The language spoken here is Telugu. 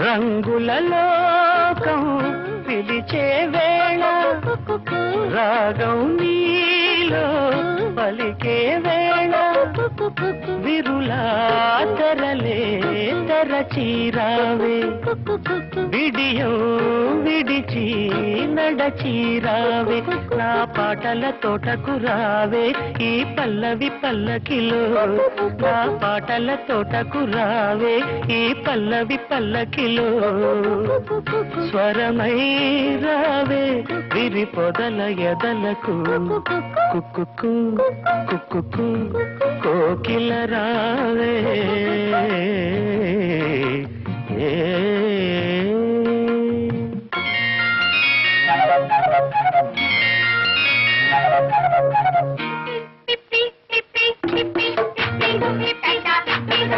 రంగుల లోకం పిలిచే వేళ రాగం నీలో పలికే వేళ విరులా తెరలే తెరచీరావే విడియో విడిచి నడచీరావే నా పాటల తోటకు రావే ఈ పల్లవి పల్లకిలో నా పాటల తోటకు రావే ఈ పల్లవి పల్లకిలో స్వరమై రావే విరి పొదల ఎదలకు కుక్కు కుక్కు కోకిల రావే